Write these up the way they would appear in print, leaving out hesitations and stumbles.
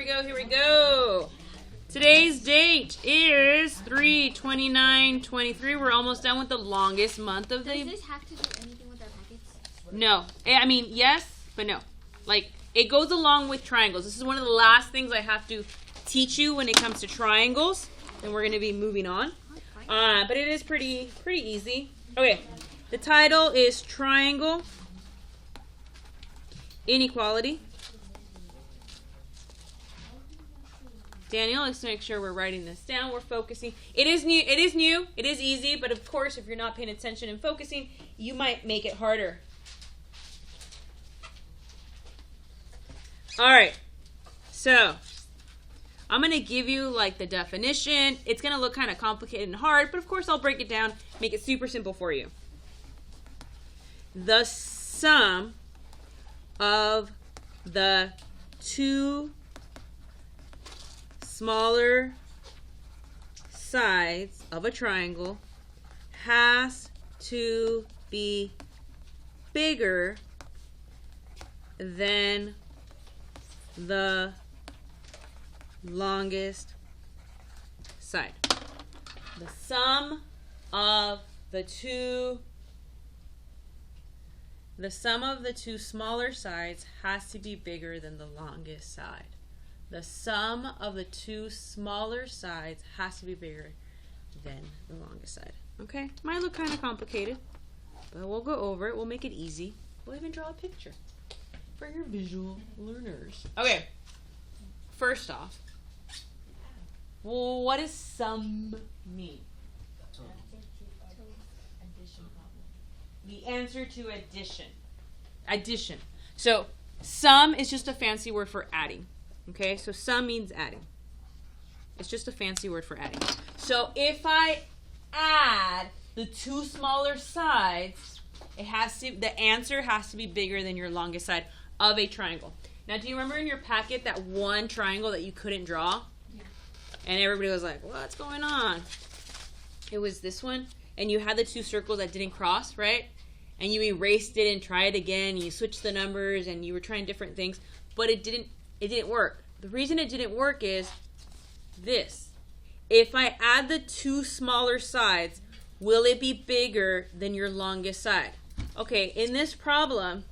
here we go. Today's date is 3/29/23. We're almost done with the longest month of the... Does this have to do anything with our packets? No. I mean, yes, but no. Like, it goes along with triangles. This is one of the last things I have to teach you when it comes to triangles. And we're going to be moving on. But it is pretty easy. Okay. The title is Triangle Inequality. Daniel, let's make sure we're writing this down. We're focusing. It is new. It is easy, but of course, if you're not paying attention and focusing, you might make it harder. All right. So, I'm going to give you like the definition. It's going to look kind of complicated and hard, but of course, I'll break it down, make it super simple for you. The sum of the two smaller sides of a triangle has to be bigger than the longest side. The sum of the two smaller sides has to be bigger than the longest side. The sum of the two smaller sides has to be bigger than the longest side. Okay? Might look kind of complicated, but we'll go over it. We'll make it easy. We'll even draw a picture for your visual learners. Okay. First off, what does sum mean? The answer to addition. Addition. So, sum is just a fancy word for adding. Okay, so sum means adding. It's just a fancy word for adding. So if I add the two smaller sides, the answer has to be bigger than your longest side of a triangle. Now, do you remember in your packet that one triangle that you couldn't draw? Yeah. And everybody was like, what's going on? It was this one, and you had the two circles that didn't cross, right? And you erased it and tried it again, and you switched the numbers, and you were trying different things, but it didn't work. The reason it didn't work is this. If I add the two smaller sides, will it be bigger than your longest side? Okay, in this problem,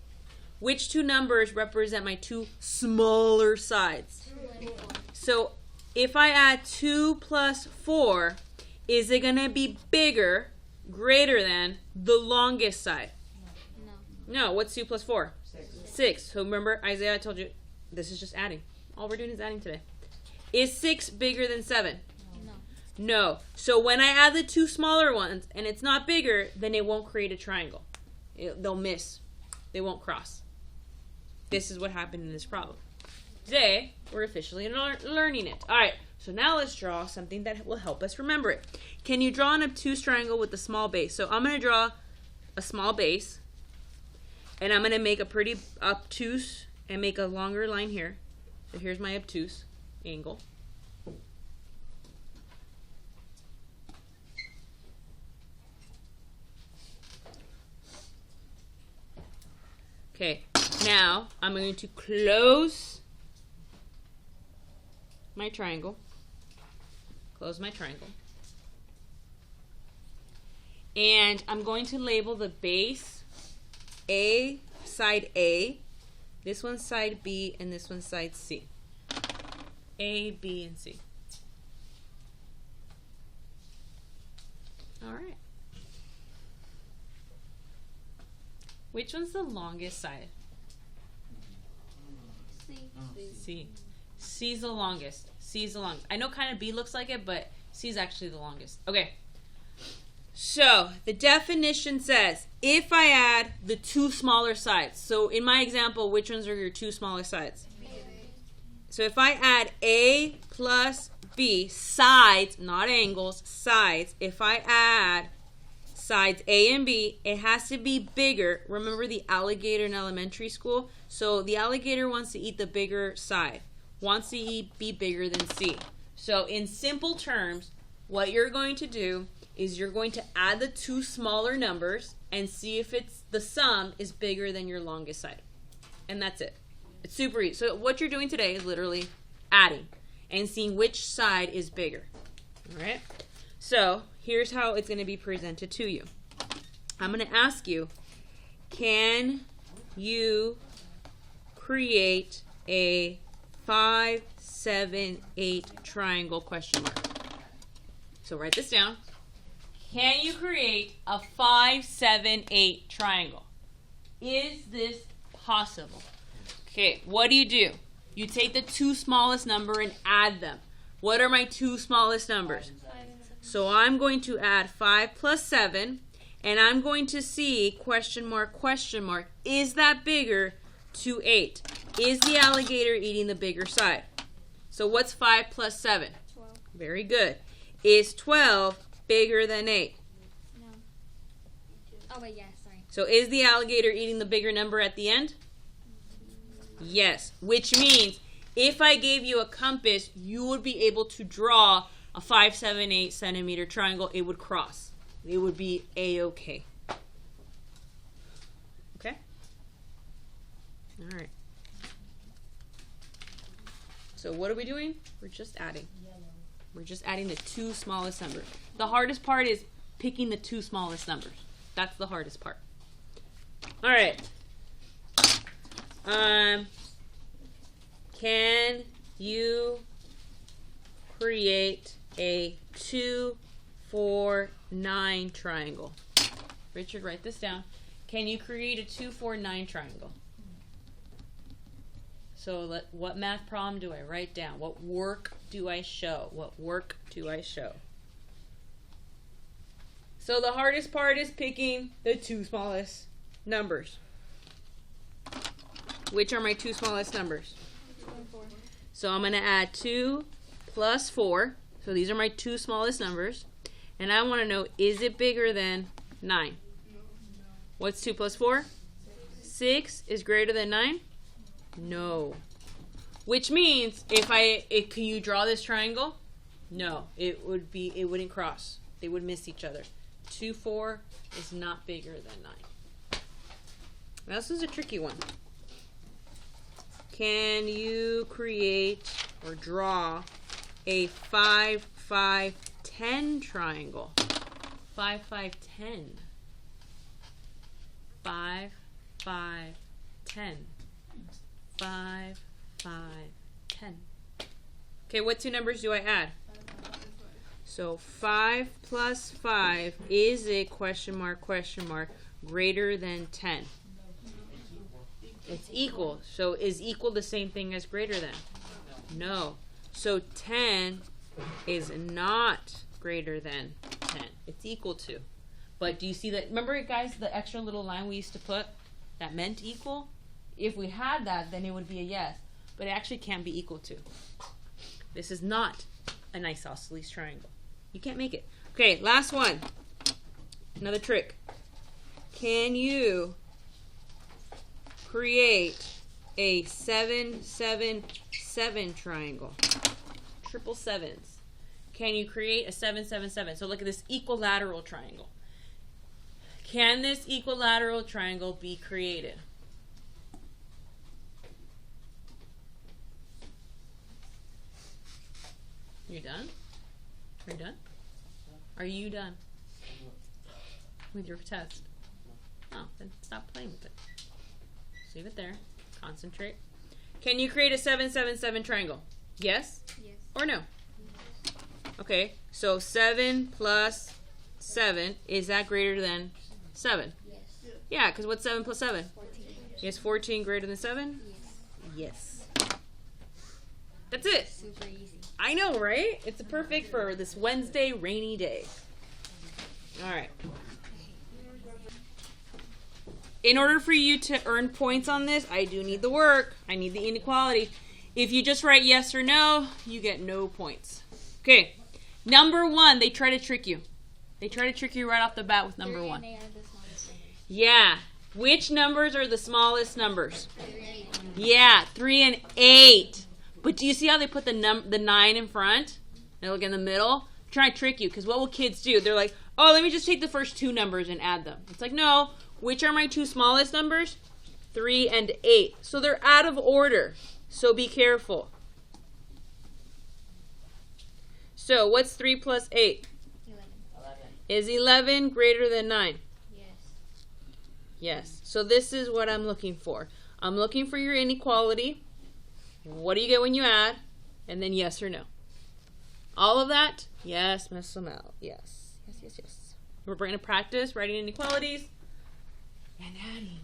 which two numbers represent my two smaller sides? So if I add 2 plus 4, is it going to be bigger, greater than the longest side? No. What's 2 plus 4? 6. So remember, Isaiah, I told you, this is just adding. All we're doing is adding today. Is 6 bigger than 7? No. So when I add the two smaller ones and it's not bigger, then it won't create a triangle. They'll miss. They won't cross. This is what happened in this problem. Today, we're officially learning it. All right. So now let's draw something that will help us remember it. Can you draw an obtuse triangle with a small base? So I'm going to draw a small base. And I'm going to make a pretty obtuse and make a longer line here. So here's my obtuse angle. Okay, now I'm going to close my triangle. Close my triangle. And I'm going to label the base side A. This one's side B, and this one's side C. A, B, and C. All right. Which one's the longest side? C. C's the longest. C's the longest. I know kind of B looks like it, but C is actually the longest. Okay. So, the definition says, if I add the two smaller sides. So, in my example, which ones are your two smallest sides? So, if I add A plus B, sides, not angles, sides. If I add sides A and B, it has to be bigger. Remember the alligator in elementary school? So, the alligator wants to eat the bigger side. Wants to be bigger than C. So, in simple terms, what you're going to do is you're going to add the two smaller numbers and see if the sum is bigger than your longest side. And that's it. It's super easy. So what you're doing today is literally adding and seeing which side is bigger. All right? So here's how it's going to be presented to you. I'm going to ask you, can you create a 5, 7, 8 triangle question mark? So write this down. Can you create a 5, 7, 8 triangle? Is this possible? Okay, what do? You take the two smallest number and add them. What are my two smallest numbers? So I'm going to add 5 plus 7, and I'm going to see question mark, is that bigger to 8? Is the alligator eating the bigger side? So what's 5 plus 7? 12. Very good. Is 12 bigger than 8? No. Oh, wait, yeah, sorry. So is the alligator eating the bigger number at the end? Yes, which means if I gave you a compass, you would be able to draw a 5, 7, 8 centimeter triangle. It would cross. It would be A-okay. Okay? All right. So what are we doing? We're just adding. We're just adding the two smallest numbers. The hardest part is picking the two smallest numbers. That's the hardest part. All right. Can you create a 2, 4, 9 triangle? Richard, write this down. Can you create a 2, 4, 9 triangle? So what math problem do I write down? What work do I show? What work do I show? So the hardest part is picking the two smallest numbers. Which are my two smallest numbers? 2 and 4. So I'm going to add 2 plus 4. So these are my two smallest numbers. And I want to know, is it bigger than 9? What's 2 plus 4? 6 is greater than 9? No. Which means can you draw this triangle? No. It wouldn't cross. They would miss each other. 2, 4 is not bigger than 9. Now, this is a tricky one. Can you create or draw a 5, 5, 10 triangle? 5, 5, 10. 5, 5, 10. 5, 5, 10. Okay, what two numbers do I add? So 5 plus 5, is it question mark, greater than 10? It's equal. So is equal the same thing as greater than? No. So 10 is not greater than 10. It's equal to. But do you see that? Remember, guys, the extra little line we used to put that meant equal? If we had that, then it would be a yes. But it actually can't be equal to. This is not an isosceles triangle. You can't make it. Okay, last one. Another trick. Can you create a 7, 7, 7 triangle? Triple sevens. Can you create a 7, 7, 7? So look at this equilateral triangle. Can this equilateral triangle be created? You done? Are you done? Are you done with your test? Oh, then stop playing with it. Just leave it there. Concentrate. Can you create a 7, 7, 7 triangle? Yes? Yes. Or no? Okay, so 7 plus 7, is that greater than 7? Yes. Yeah, because what's 7 plus 7? 14. Is 14 greater than 7? Yes. Yes. That's it. Super easy. I know, right? It's perfect for this Wednesday rainy day. All right. In order for you to earn points on this, I do need the work. I need the inequality. If you just write yes or no, you get no points. Okay. Number 1, they try to trick you. They try to trick you right off the bat with number 1. 3 and 8 are the smallest numbers. Yeah. Which numbers are the smallest numbers? 3 and 8. Yeah, 3 and 8. But do you see how they put the 9 in front? They look in the middle. Try to trick you, because what will kids do? They're like, oh, let me just take the first 2 numbers and add them. It's like, no. Which are my 2 smallest numbers? 3 and 8. So they're out of order. So be careful. So what's 3 plus 8? 11. 11. Is 11 greater than 9? Yes. Yes. So this is what I'm looking for. I'm looking for your inequality. What do you get when you add? And then yes or no. All of that? Yes, Miss Lamel. Yes. Yes, yes, yes. We're going to practice writing inequalities and adding.